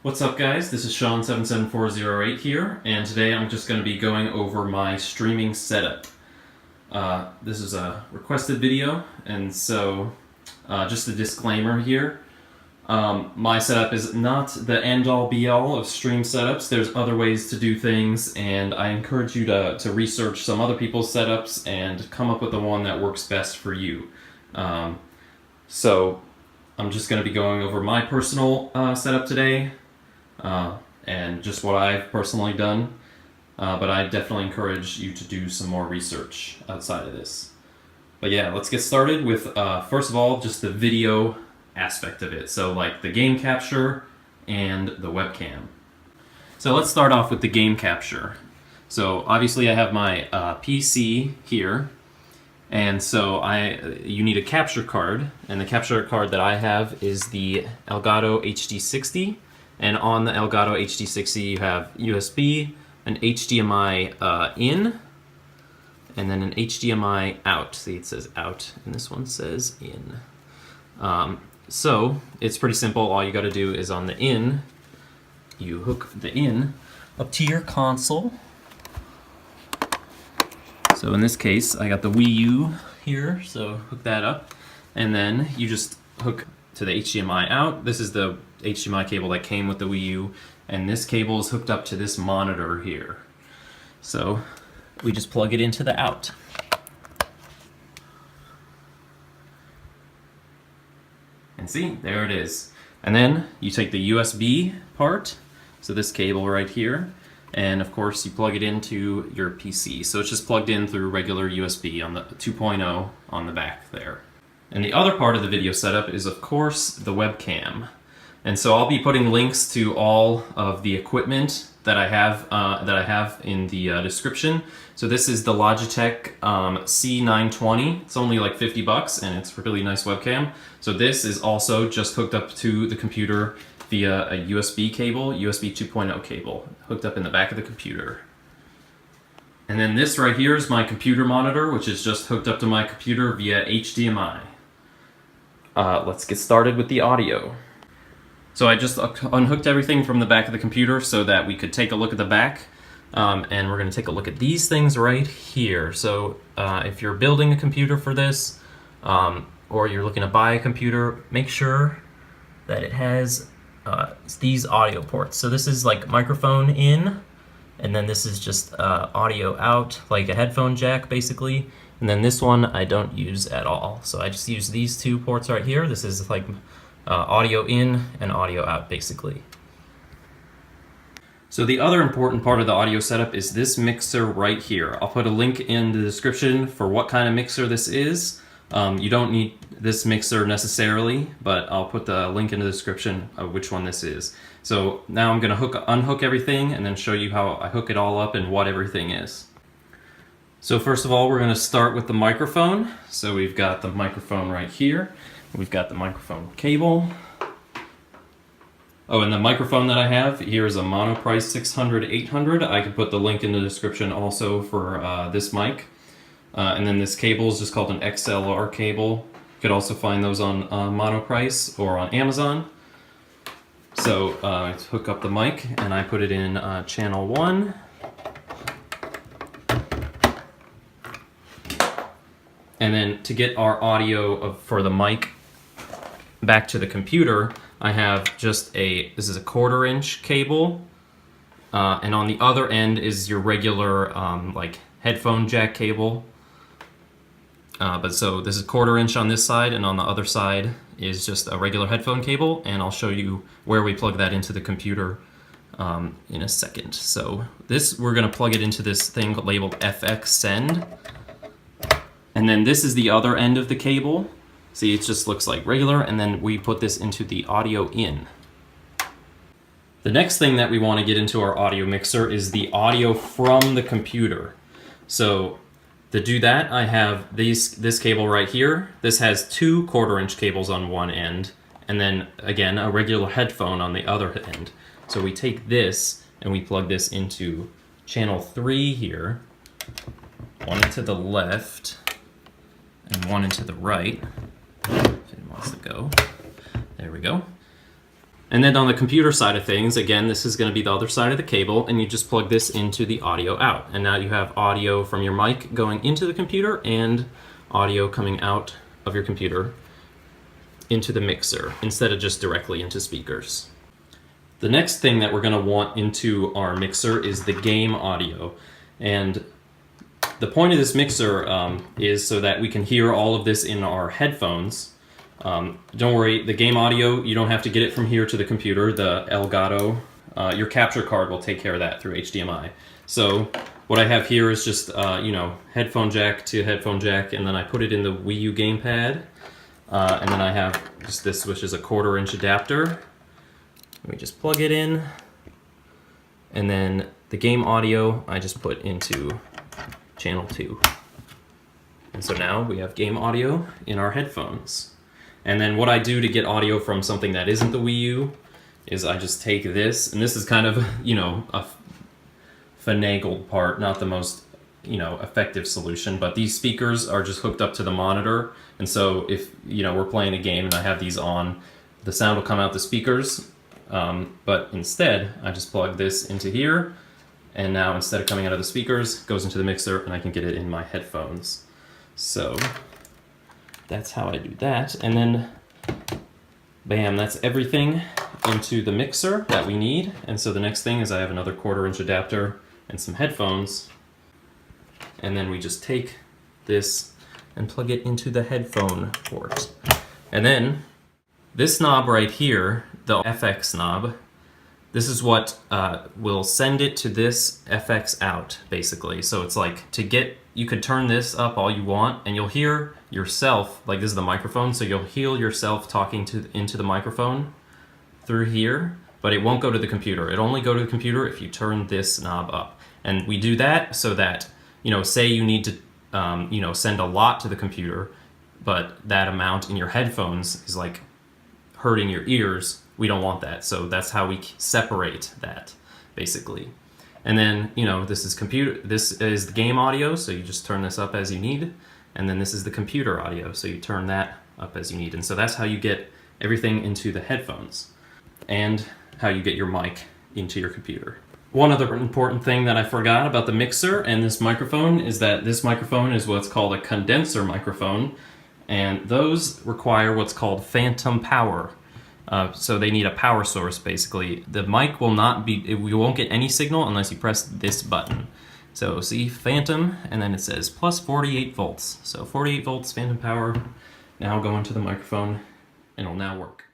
What's up guys, this is Sean77408 here, and today I'm just going to be going over my streaming setup. This is a requested video, and so just a disclaimer here. My setup is not the end-all be-all of stream setups. There's other ways to do things, and I encourage you to research some other people's setups and come up with the one that works best for you. So I'm just going to be going over my personal setup today. And just what I've personally done, but I definitely encourage you to do some more research outside of this. But yeah, let's get started with, first of all, just the video aspect of it. So like the game capture and the webcam. So let's start off with the game capture. So obviously I have my PC here, and so you need a capture card, and the capture card that I have is the Elgato HD60. And on the Elgato HD60 you have USB, an HDMI in, and then an HDMI out. See, it says out, and this one says in. So it's pretty simple. All you got to do is on the in, you hook the in up to your console. So in this case, I got the Wii U here, so hook that up, and then you just hook to the HDMI out. This is the HDMI cable that came with the Wii U, and this cable is hooked up to this monitor here. So we just plug it into the out. And see, there it is. And then you take the USB part, so this cable right here, and of course you plug it into your PC. So it's just plugged in through regular USB on the 2.0 on the back there. And the other part of the video setup is, of course, the webcam. And so I'll be putting links to all of the equipment that I have in the description. So this is the Logitech C920. It's only like 50 bucks, and it's a really nice webcam. So this is also just hooked up to the computer via a USB cable, USB 2.0 cable, hooked up in the back of the computer. And then this right here is my computer monitor, which is just hooked up to my computer via HDMI. Let's get started with the audio. So I just unhooked everything from the back of the computer so that we could take a look at the back. And we're going to take a look at these things right here. So if you're building a computer for this, or you're looking to buy a computer, make sure that it has these audio ports. So this is like microphone in, and then this is just audio out, like a headphone jack basically. And then this one I don't use at all. So I just use these two ports right here. This is like audio in and audio out basically. So the other important part of the audio setup is this mixer right here. I'll put a link in the description for what kind of mixer this is. You don't need this mixer necessarily, but I'll put the link in the description of which one this is. So now I'm going to unhook everything and then show you how I hook it all up and what everything is. So first of all, we're going to start with the microphone. So we've got the microphone right here. We've got the microphone cable. Oh, and the microphone that I have here is a Monoprice 600-800. I could put the link in the description also for this mic. And then this cable is just called an XLR cable. You could also find those on Monoprice or on Amazon. So I hook up the mic and I put it in channel 1. And then to get our audio for the mic back to the computer, I have just this is a 1/4 inch cable, and on the other end is your regular like headphone jack cable. But so this is 1/4 inch on this side, and on the other side is just a regular headphone cable, and I'll show you where we plug that into the computer in a second. So we're gonna plug it into this thing labeled FX Send. And then this is the other end of the cable. See, it just looks like regular, and then we put this into the audio in. The next thing that we want to get into our audio mixer is the audio from the computer. So to do that, I have this cable right here. This has 2 1/4 inch cables on one end, and then again a regular headphone on the other end. So we take this and we plug this into channel 3 here, one into the left and one into the right, if it wants to go. There we go. And then on the computer side of things, again, this is going to be the other side of the cable, and you just plug this into the audio out. And now you have audio from your mic going into the computer and audio coming out of your computer into the mixer instead of just directly into speakers. The next thing that we're going to want into our mixer is the game audio. And the point of this mixer is so that we can hear all of this in our headphones. Don't worry, the game audio, you don't have to get it from here to the computer. The Elgato, your capture card will take care of that through HDMI. So what I have here is just, headphone jack to headphone jack, and then I put it in the Wii U gamepad. And then I have just this, which is a 1/4-inch adapter. We just plug it in. And then the game audio, I just put into channel 2. And so now we have game audio in our headphones. And then what I do to get audio from something that isn't the Wii U is I just take this, and this is kind of, a finagled part, not the most, effective solution, but these speakers are just hooked up to the monitor. And so if, we're playing a game and I have these on, the sound will come out the speakers. But instead, I just plug this into here, and now instead of coming out of the speakers, it goes into the mixer, and I can get it in my headphones. So that's how I do that. And then, bam, that's everything into the mixer that we need. And so the next thing is I have another 1/4-inch adapter and some headphones. And then we just take this and plug it into the headphone port. And then this knob right here, the FX knob, this is what will send it to this FX out, basically. So it's like, you could turn this up all you want, and you'll hear yourself, like this is the microphone, so you'll hear yourself talking into the microphone through here, but it won't go to the computer. It'll only go to the computer if you turn this knob up. And we do that so that, say you need to, send a lot to the computer, but that amount in your headphones is like hurting your ears. We don't want that. So that's how we separate that, basically. And then, this is the game audio, so you just turn this up as you need. And then this is the computer audio, so you turn that up as you need. And so that's how you get everything into the headphones and how you get your mic into your computer. One other important thing that I forgot about the mixer and this microphone is that this microphone is what's called a condenser microphone, and those require what's called phantom power. So they need a power source, basically. The mic will not be, you won't get any signal unless you press this button. So see, phantom, and then it says plus 48 volts. So 48 volts phantom power now go into the microphone, and it'll now work.